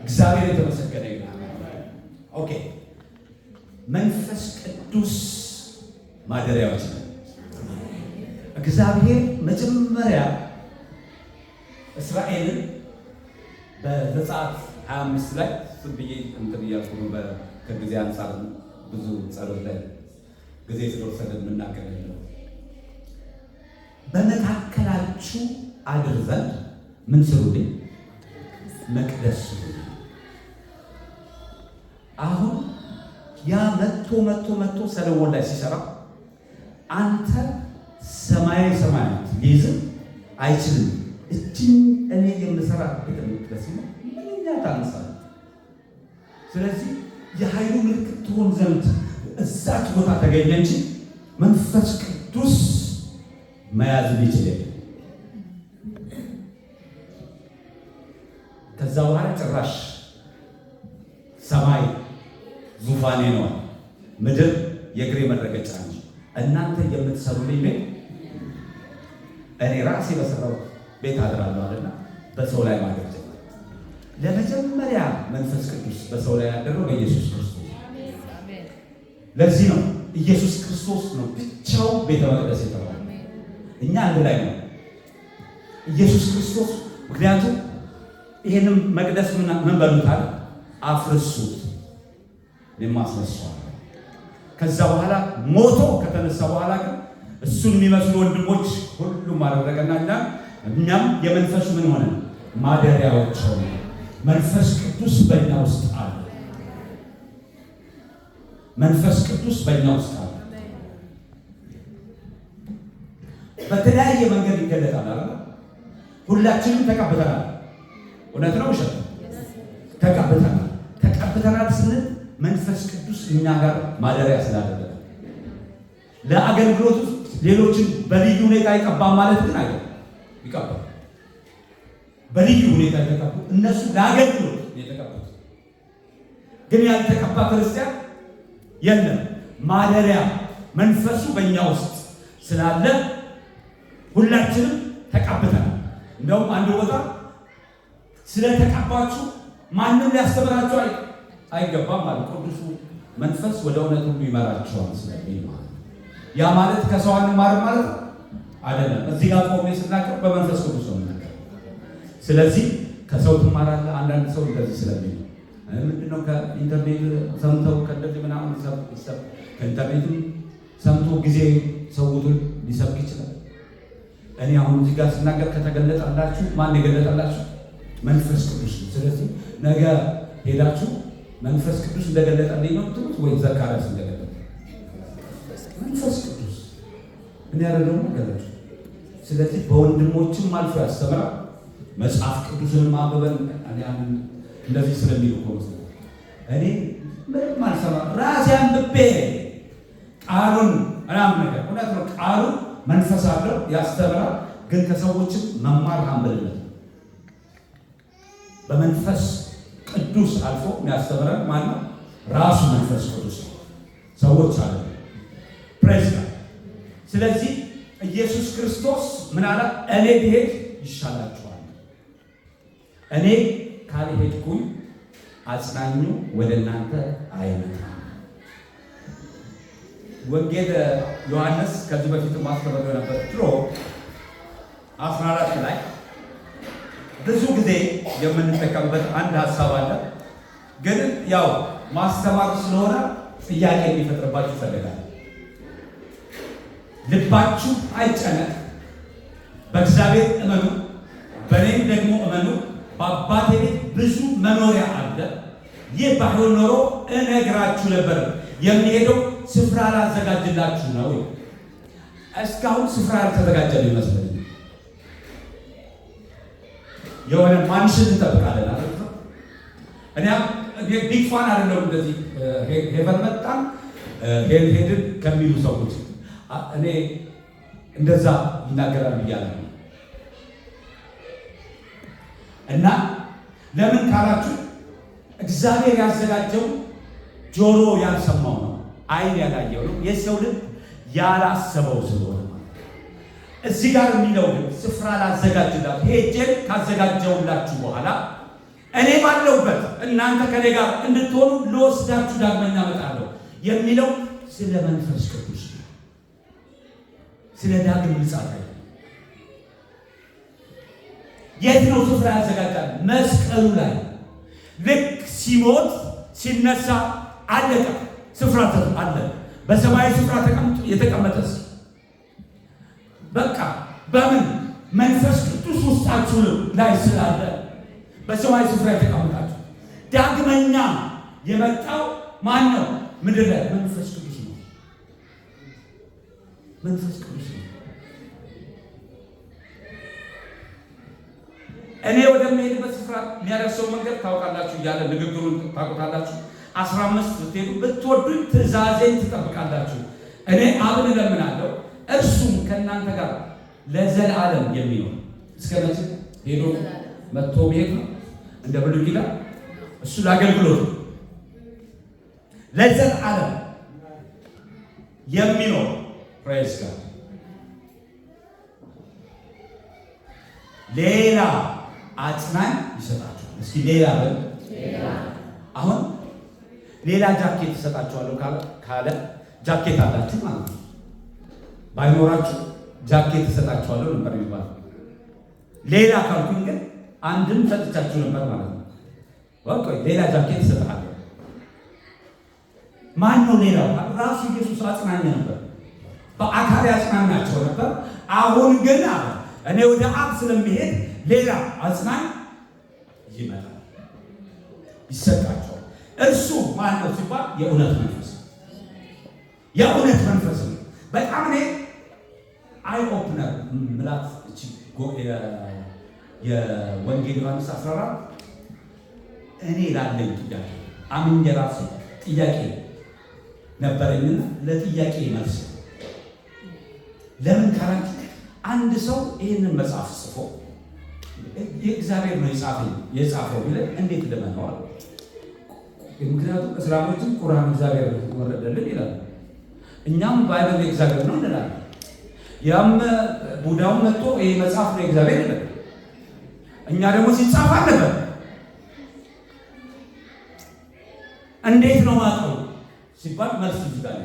እግዚአብሔር የተመሰገነ ይሁን። ኦኬ። መንፈስ ቅዱስ ማደሪያዎች ነው። እግዚአብሔር መጀመሪያ እስራኤልን በዘጸአት 25 ላይ ብዬ እንትን እያልኩ ነው። ከጊዜ አንጻር ብዙ ጸሎት ላይ ጊዜ ስለወሰደ የምናገር ነው። በመካከላችሁ አድር ዘንድ ምን ስሩልኝ? መቅደስ ስሩልኝ። አሁን ያ መጥቶ ሰለሞን ላይ ሲሰራ አንተ ሰማያዊ ሰማያት ሊይዝም አይችልም። እጅን እኔ የምሰራ ቤተ መቅደስ ነው ምንኛ ታነሳለህ። ስለዚህ የኃይሉ ምልክት ትሆን ዘንድ እዛች ቦታ ተገኘ እንጂ መንፈስ ቅዱስ መያዝ ይችላል። ከዛ በኋላ ጭራሽ ሰማይ ዙፋኔ ነው፣ ምድር የእግሬ መረገጫ ነው። እናንተ የምትሰሩልኝ ቤት እኔ ራሴ በሰራው ቤት አድራለሁ አለና በሰው ላይ ማድረግ ጀመረ። ለመጀመሪያ መንፈስ ቅዱስ በሰው ላይ ያደረው በኢየሱስ ክርስቶስ። ለዚህ ነው ኢየሱስ ክርስቶስ ነው ብቻው ቤተ መቅደስ የተባለ። እኛ አንድ ላይ ነው ኢየሱስ ክርስቶስ። ምክንያቱም ይሄንን መቅደስ ምን በሉታል? አፍርሱት፣ እኔም አስነሳዋለሁ። ከዛ በኋላ ሞቶ ከተነሳ በኋላ ግን እሱን የሚመስሉ ወንድሞች ሁሉም አደረገና እኛም የመንፈሱ ምን ሆነ? ማደሪያዎች ሆነ። መንፈስ ቅዱስ በእኛ ውስጥ አለ። መንፈስ ቅዱስ በእኛ ውስጥ አለ። በተለያየ መንገድ ይገለጣል አይደል? ሁላችንም ተቀብተናል። እውነት ነው ውሸት? ተቀብተናል። ተቀብተናል ስንል መንፈስ ቅዱስ እኛ ጋር ማደሪያ ስላደረገ ለአገልግሎት ሌሎችን በልዩ ሁኔታ ይቀባ ማለት ግን አይደለም። ይቀባል። በልዩ ሁኔታ የተቀቡ እነሱ ለአገልግሎት የተቀቡት፣ ግን ያልተቀባ ክርስቲያን የለም። ማደሪያ መንፈሱ በእኛ ውስጥ ስላለ ሁላችንም ተቀብተናል። እንደውም አንድ ቦታ ስለተቀባችሁ ማንም ሊያስተምራችሁ አይገባም ማለት ቅዱሱ መንፈስ ወደ እውነት ሁሉ ይመራችኋል ስለሚል ማለት ያ ማለት ከሰው አንማርም ማለት አይደለም። እዚህ ጋር ቆሜ ስናገር በመንፈስ ቅዱስ ነው የምናገር። ስለዚህ ከሰው ትማራለህ። አንዳንድ ሰው እንደዚህ ስለሚል ምንድነው ከኢንተርኔት ሰምተው ከደግ ምናምን ከኢንተርኔትም ሰምቶ ጊዜ ሰውቱን ሊሰብክ ይችላል። እኔ አሁን እዚህ ጋር ስናገር ከተገለጠላችሁ ማን የገለጠላችሁ? መንፈስ ቅዱስ ነው። ስለዚህ ነገ ሄዳችሁ መንፈስ ቅዱስ እንደገለጠልኝ ነው ትሉት ወይ ዘካርያስ እንደገለጠ? መንፈስ ቅዱስ እኔ ያደረገው ገለጡ። ስለዚህ በወንድሞችም አልፎ ያስተምራል። መጽሐፍ ቅዱስን ማንበብን እንደዚህ ስለሚሉ እኔ ምንም አልሰማም ራሴ አንብቤ ቃሉን ምናምን ነገር እውነት ነው። ቃሉ መንፈስ አለው ያስተምራል። ግን ከሰዎችም መማር አንብልለት በመንፈስ ቅዱስ አልፎ የሚያስተምረን ማን ነው? ራሱ መንፈስ ቅዱስ ነው። ሰዎች አለ ፕሬዝ ጋድ። ስለዚህ ኢየሱስ ክርስቶስ ምን አለ? እኔ ብሄድ ይሻላችኋል። እኔ ካልሄድኩኝ አጽናኙ ወደ እናንተ አይመጣም። ወንጌል ዮሐንስ ከዚህ በፊት ማስተማር ነበር። ድሮ 14 ላይ ብዙ ጊዜ የምንጠቀምበት አንድ ሀሳብ አለ። ግን ያው ማስተማር ስለሆነ ጥያቄ የሚፈጥርባችሁ ይፈልጋል። ልባችሁ አይጨነቅ፣ በእግዚአብሔር እመኑ፣ በእኔም ደግሞ እመኑ። በአባቴ ቤት ብዙ መኖሪያ አለ። ይህ ባይሆን ኖሮ እነግራችሁ ነበር። የሚሄደው ስፍራ ላዘጋጅላችሁ ነው። እስካሁን ስፍራ ያልተዘጋጀል ይመስለኝ። የሆነ ማንሽን እንጠብቃለን ማለት ነው። እኔ ቢግ ፋን አይደለም እንደዚህ ሄቨን መጣን ሄድን ከሚሉ ሰዎች እኔ እንደዛ ይናገራል ብያለሁ። እና ለምን ካላችሁ እግዚአብሔር ያዘጋጀው ጆሮ ያልሰማው ነው፣ ዓይን ያላየው ነው፣ የሰው ልብ ያላሰበው ስለሆነ እዚህ ጋር የሚለው ግን ስፍራ ላዘጋጅላችሁ ሄጄን ካዘጋጀውላችሁ በኋላ እኔ ባለሁበት እናንተ ከኔ ጋር እንድትሆኑ ልወስዳችሁ ዳግመኛ እመጣለሁ የሚለው ስለ መንፈስ ቅዱስ ነው። ስለ ዳግም ምጽአት አይደለም። የት ነው ስፍራ ያዘጋጃል? መስቀሉ ላይ ልክ ሲሞት ሲነሳ አለቀ። ስፍራ አለ። በሰማያዊ ስፍራ የተቀመጠ በቃ በምን መንፈስ ቅዱስ ውስጣችሁ ላይ ስላለ በሰማያዊ ስፍራ የተቀመጣችሁ። ዳግመኛ የመጣው ማን ነው? ምድር ላይ መንፈስ ቅዱስ ነው። መንፈስ ቅዱስ ነው። እኔ ወደምሄድበት ስፍራ የሚያደርሰው መንገድ ታውቃላችሁ እያለ ንግግሩን ታውቁታላችሁ። 15 ብትሄዱ ብትወዱኝ ትእዛዜን ትጠብቃላችሁ። እኔ አብን እለምናለሁ እርሱም ከእናንተ ጋር ለዘላለም የሚኖር እስከ መቼ ሄዶ መጥቶ መሄድ ነው? እንደ ብሉይ ኪዳን እሱ ለአገልግሎት ለዘላለም የሚኖር ፕሬዝ ጋድ። ሌላ አጽናኝ ይሰጣችኋል። እስኪ ሌላ በል። አሁን ሌላ ጃኬት ይሰጣችኋለሁ ካለ ጃኬት አላችሁ ማለት ነው። ባይኖራችሁ ጃኬት ይሰጣችኋለሁ ነበር የሚባለው። ሌላ ካልኩኝ ግን አንድም ሰጥቻችሁ ነበር ማለት ነው። ወቆ ሌላ ጃኬት ይሰጣለሁ። ማን ነው ሌላው? ራሱ ኢየሱስ አጽናኝ ነበር። በአካል ያጽናናቸው ነበር። አሁን ግን እኔ ወደ አብ ስለሚሄድ ሌላ አጽናኝ ይመጣል፣ ይሰጣቸዋል። እርሱ ማን ነው ሲባል የእውነት መንፈስ፣ የእውነት መንፈስ ነው። በጣም እኔ አይ ኦፕነር ምላት እቺ የወንጌል ዮሐንስ 14 እኔ ላለኝ ጥያቄ አምን የራሴ ጥያቄ ነበረኝና ለጥያቄ መልስ ለምን ካላችሁ አንድ ሰው ይህንን መጽሐፍ ጽፎ የእግዚአብሔር ነው የጻፈው ብለን እንዴት ለመነዋል? ምክንያቱም እስላሞችም ቁርአን እግዚአብሔር ወረደልን ይላሉ፣ እኛም ባይብል የእግዚአብሔር ነው እንላለን። ያም ቡዳው መጥቶ ይሄ መጽሐፍ ነው እግዚአብሔር ይላል፣ እኛ ደግሞ ሲጻፍ አለበት። እንዴት ነው ማጥሩ ሲባል መልስ ይዛል።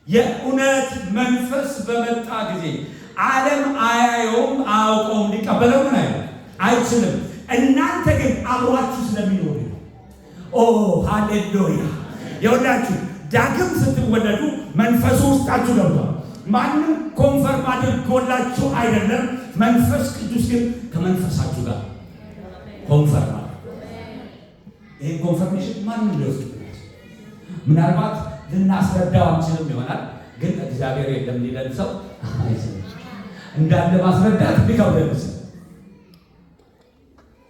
የእውነት መንፈስ በመጣ ጊዜ ዓለም አያየውም አያውቀውም፣ ሊቀበለው ምን አይችልም። እናንተ ግን አብሯችሁ ስለሚኖር ነው። ኦ ሃሌሉያ! የወላችሁ ዳግም ስትወለዱ መንፈሱ ውስጣችሁ ገብቷል። ማንም ኮንፈርም አድርጎላችሁ አይደለም። መንፈስ ቅዱስ ግን ከመንፈሳችሁ ጋር ኮንፈርም አለ። ይሄ ኮንፈርሜሽን ማንም ሊወስድ ምናልባት ልናስረዳው አንችልም ይሆናል፣ ግን እግዚአብሔር የለም ሊለን ሰው አይችልም። እንዳለ ማስረዳት ሊከብደን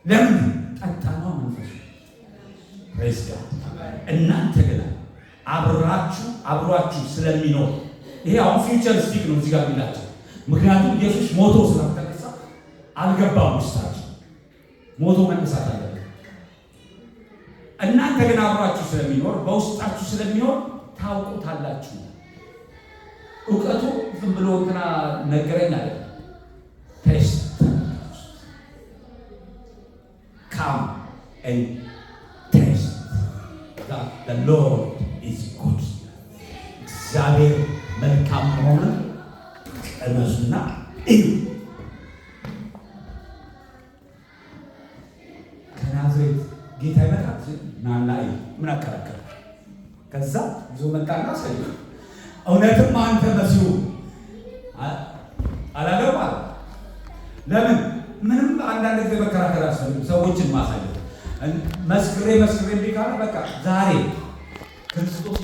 ለምን ጠጣነው? መንፈሱ ፕሬዝ ጋድ። እናንተ ግን አብሯችሁ ስለሚኖር ይሄ አሁን ፊውቸሪስቲክ ነው እዚህ ጋር የሚላቸው። ምክንያቱም ኢየሱስ ሞቶ ስለተነሳ አልገባም ውስጣችሁ፣ ሞቶ መነሳት አለበት። እናንተ ግን አብሯችሁ ስለሚኖር በውስጣችሁ ስለሚኖር ታውቁታላችሁ። እውቀቱ ዝም ብሎ እንትና ነገረኝ አለ። ቴስት ካም ኤንድ ቴስት that the Lord is good። እግዚአብሔር መልካም መሆኑን ቀመሱና እዩ። ከናዝሬት ጌታ ይመጣል ናና እዩ። ምን አከራከረ? ከዛ ይዞ መጣና ሰዩ። እውነትም አንተ መሲሁ አላገባ። ለምን ምንም አንዳንድ ጊዜ መከራከር አስፈልግ ሰዎችን ማሳየት መስክሬ እንዲካለ በቃ ዛሬ ክርስቶስ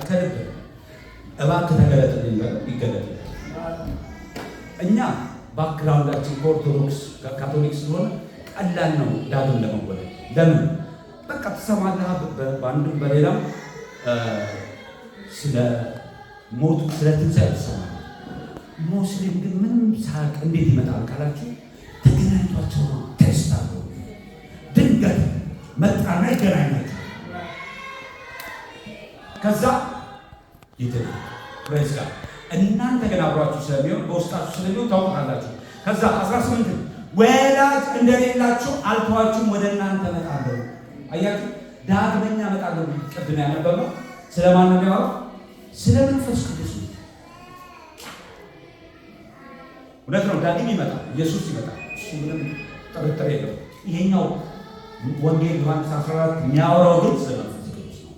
ከልብ እባክህ ተገለጥልኝ ይገለጥ። እኛ ባክግራውንዳችን ከኦርቶዶክስ ካቶሊክ ስለሆነ ቀላል ነው ዳግም ለመወለድ። ለምን በቃ ትሰማለህ በአንድም በሌላም ስለ ሞቱ ስለ ትንሣኤ ትሰማለህ። ሙስሊም ግን ምንም ሳቅ እንዴት ይመጣል ካላችሁ ተገናኝቷቸው ነው። ቴስት አለው ድንገት መጣና ይገናኛቸው። ከዛ ይተል ፕሬዝ ጋር እናንተ ግን አብሯችሁ ስለሚሆን በውስጣችሁ ስለሚሆን ታውቁታላችሁ። ከዛ 18 ወላጅ እንደሌላችሁ አልተዋችሁም፣ ወደ እናንተ እመጣለሁ። አያችሁ ዳግመኛ እመጣለሁ። ቅድም ያነበብነው ስለማን ነው የሚያወራው? ስለ መንፈስ ቅዱስ ነው። እውነት ነው፣ ዳግም ይመጣል፣ ኢየሱስ ይመጣል። እሱ ምንም ጥርጥር የለው። ይሄኛው ወንጌል ዮሐንስ 14 የሚያወራው ግን ስለ መንፈስ ቅዱስ ነው።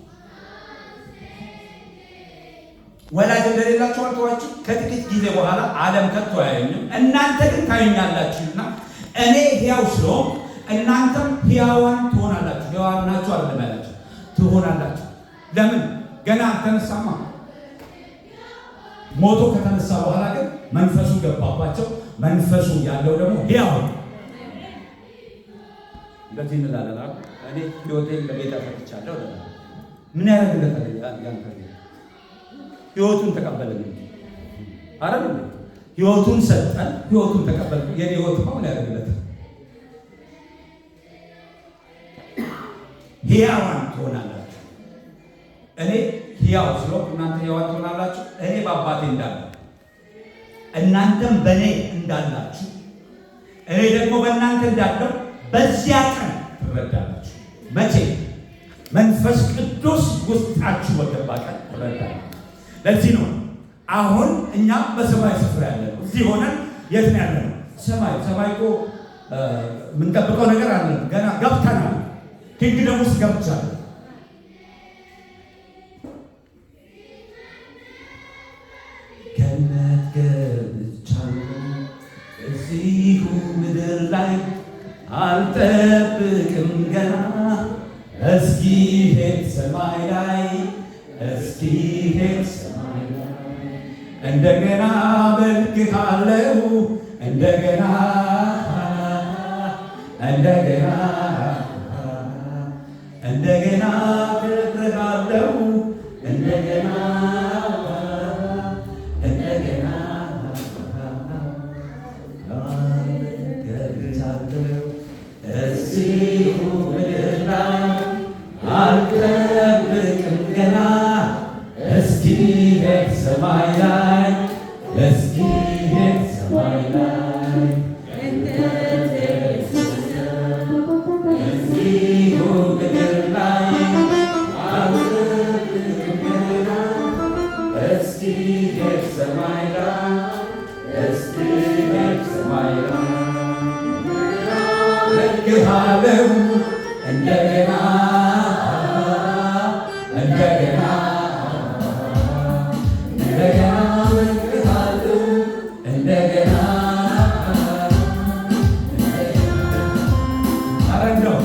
ወላጅ እንደሌላችሁ አልተዋችሁም፣ ከጥቂት ጊዜ በኋላ ዓለም ከቶ አያየኝም፣ እናንተ ግን ታዩኛላችሁና እኔ ሕያው ስለሆንኩ እናንተም ሕያዋን ትሆናላችሁ። ሕያዋን ናችሁ አይደለም ያላችሁ፣ ትሆናላችሁ። ለምን? ገና አልተነሳማ። ሞቶ ከተነሳ በኋላ ግን መንፈሱ ገባባቸው። መንፈሱ ያለው ደግሞ ሕያው ነው። እንደዚህ እንላለን። እኔ ሕይወቴን ለጌታ ሰጥቻለሁ። ምን ያደርግለታል? ያንተ ሕይወቱን ተቀበልን አይደል? ሕይወቱን ሰጠን፣ ሕይወቱን ተቀበልን። የኔ ሕይወት ምን ያደርግለታል? ሕያዋን ትሆናላችሁ። እኔ ሕያው ስለሆንኩ እናንተ ሕያዋን ትሆናላችሁ። እኔ በአባቴ እንዳለሁ እናንተም በእኔ እንዳላችሁ እኔ ደግሞ በእናንተ እንዳለሁ በዚያ ቀን ትረዳላችሁ። መቼ? መንፈስ ቅዱስ ውስጣችሁ በገባ ቀን ትረዳላችሁ። ለዚህ ነው አሁን እኛ በሰማይ ስፍራ ያለነው። እዚህ ሆነን የት ነው ያለነው? ሰማይ። ሰማይ እኮ የምንጠብቀው ነገር አለ። ገና ገብተናል። ኪንግደም ውስጥ ገብቻለሁ። ገነት ገብቻለሁ። እዚሁ ምድር ላይ አልጠብቅም ገና። እስኪ ሄድ ሰማይ ላይ፣ እስኪ ሄድ ሰማይ ላይ እንደገና መልክሃለሁ። እንደገና እከብርሃለሁ። እንደገና ገብቻለሁ። እዚሁ ምድር ላይ አልጠብቅም ገና። እስኪ ሄድ ሰማይ ላይ፣ እስኪ ሄድ ሰማይ ላይ እዚሁ ምድር ላይ አልጠብቅም ገና። እስኪ ሄድ ሰማይ ላይ፣ እስኪ ሄድ ሰማይ ላይ መልክሃለሁ። እንደገና መልክሃለሁ። እንደገና አረንደው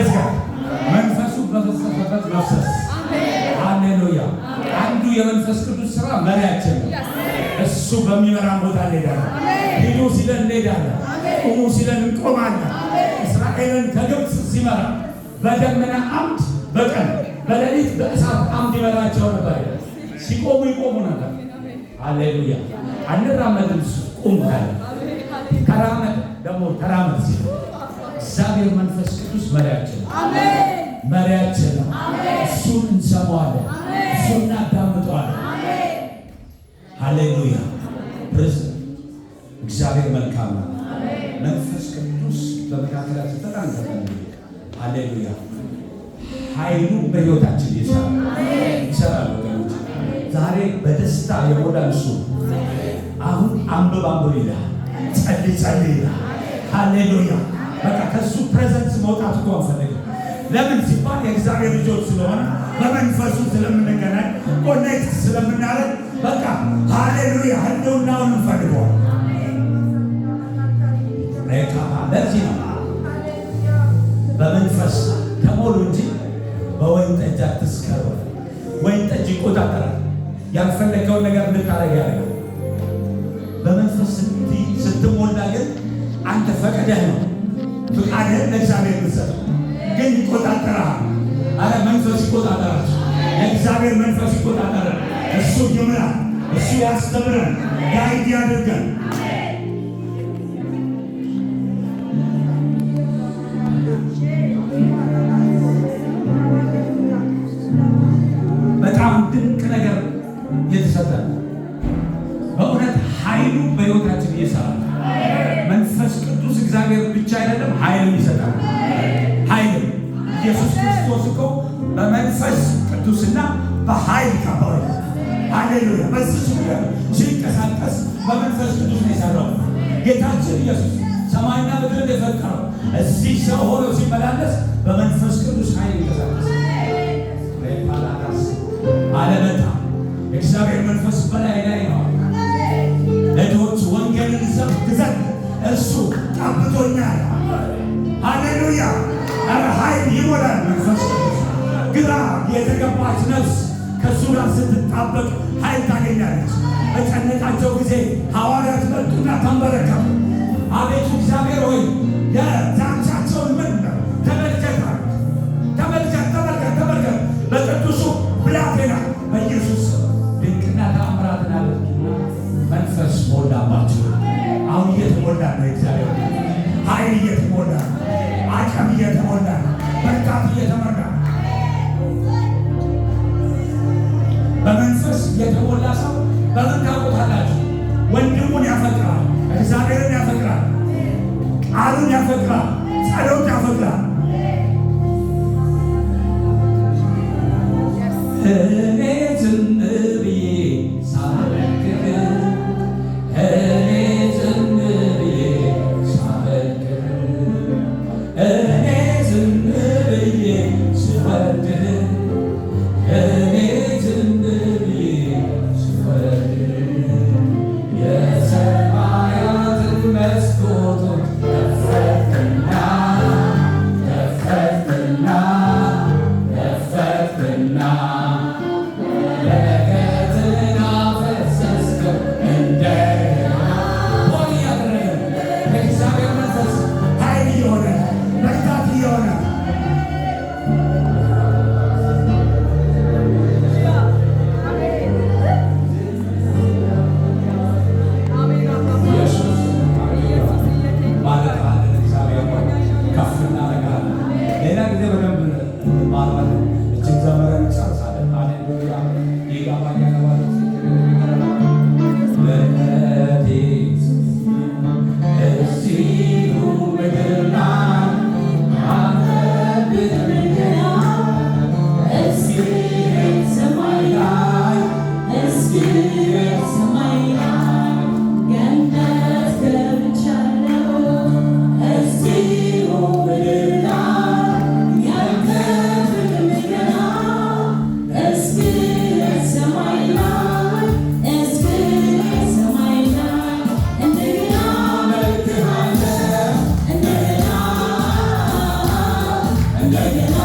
ይመስገን። መንፈሱ በፈሰሰበት መፍሰስ። ሃሌሉያ። አንዱ የመንፈስ ቅዱስ ሥራ መሪያችን ነው። እሱ በሚመራን ቦታ እንሄዳለን። ሂዱ ሲለን እንሄዳለን። ቁሙ ሲለን እንቆማለን። እስራኤልን ከግብፅ ሲመራ በደመና አምድ በቀን በሌሊት በእሳት አምድ ይመራቸው ነበር። ሲቆሙ ይቆሙ ነበር። ሃሌሉያ። አንራመድም ቁም ካለ ተራመድ ደግሞ ተራመድ ሲል እግዚአብሔር መንፈስ ቅዱስ መሪያችን ነው። መሪያችን ነው። እሱን እንሰማዋለን። እሱን እናዳምጠዋለን። ሃሌሉያ። እግዚአብሔር መልካም ነው። መንፈስ ቅዱስ በመካከላችን በጣም ተፈልጎ ሃሌሉያ። ኃይሉ በሕይወታችን ይሰራል። ወገኖች ዛሬ በደስታ የሞላን እሱ አሁን አንብብ ይላል። ጸልይ ይላል። ሃሌሉያ። በቃ ከእሱ ፕሬዘንስ መውጣት እኮ አንፈልግም። ለምን ሲባል የእግዚአብሔር ልጆች ስለሆነ በመንፈሱ ስለምንገናኝ ኮኔክት ስለምናደርግ በቃ ሃሌሉያ ህልውናውን እንፈልገዋል። ለዚህ ነው በመንፈስ ተሞሉ እንጂ በወይን ጠጅ አትስከሩ። ወይን ጠጅ ይቆጣጠራል። ያልፈለገውን ነገር እንድታረግ ያደርጋል። በመንፈስ ስትሞላ ግን አንተ ፈቅደህ ነው ፍቃድህን ለእግዚአብሔር የምትሰጠው፣ ግን ይቆጣጠራል። አረ መንፈስ ይቆጣጠራል። የእግዚአብሔር መንፈስ ይቆጣጠራል። እሱ ይምራል። እሱ ያስተምረን፣ ጋይድ ያድርገን። በጣም ድንቅ ነገር የተሰጠን በእውነት ኃይሉ በሕይወታችን ይሰራል። መንፈስ ቅዱስ እግዚአብሔር ብቻ አይደለም፣ ኃይልም ይሰጣል። ኃይልም ኢየሱስ ክርስቶስ እኮ በመንፈስ ቅዱስና በኃይል ከበረ። ሃሌሉያ። በዚህ ሲንቀሳቀስ በመንፈስ ቅዱስ ነው የሰራው። ጌታችን ኢየሱስ ሰማይና ምድርን የፈጠረው እዚህ ሰው ሆኖ ሲመላለስ በመንፈስ ቅዱስ ኃይል ይንቀሳቀስ። አለመጣ እግዚአብሔር መንፈስ በላይ ላይ ነው። ለድሆች ወንጌልን ሰብክ ዘንድ እሱ ቀብቶኛል። ሃሌሉያ። ኧረ ኃይል ይሞላል መንፈስ ቅዱስ። ግራ የተገባች ነፍስ ከእሱ ጋር ስትጣበቅ ኃይል ታገኛለች። በጨነቃቸው ጊዜ ሐዋርያት መጡና ተንበረከኩ። አቤቱ እግዚአብሔር ሆይ የዛቻቸውን ምን ነው ተመልከት፣ በቅዱሱ ብላቴና በኢየሱስ ድንቅና ተአምራትን አድርጊና መንፈስ ሞላባቸው። አሁን እየተሞላ ነው። እግዚአብሔር ኃይል እየተሞላ ነው። አቅም እየተሞላ ነው። በርታት እየተሞላ ነው። በመንፈስ የተሞላ ሰው በምን ታውቁታላችሁ? ወንድሙን ያፈቅራል፣ እግዚአብሔርን ያፈቅራል፣ ቃሉን ያፈቅራል፣ እንደገና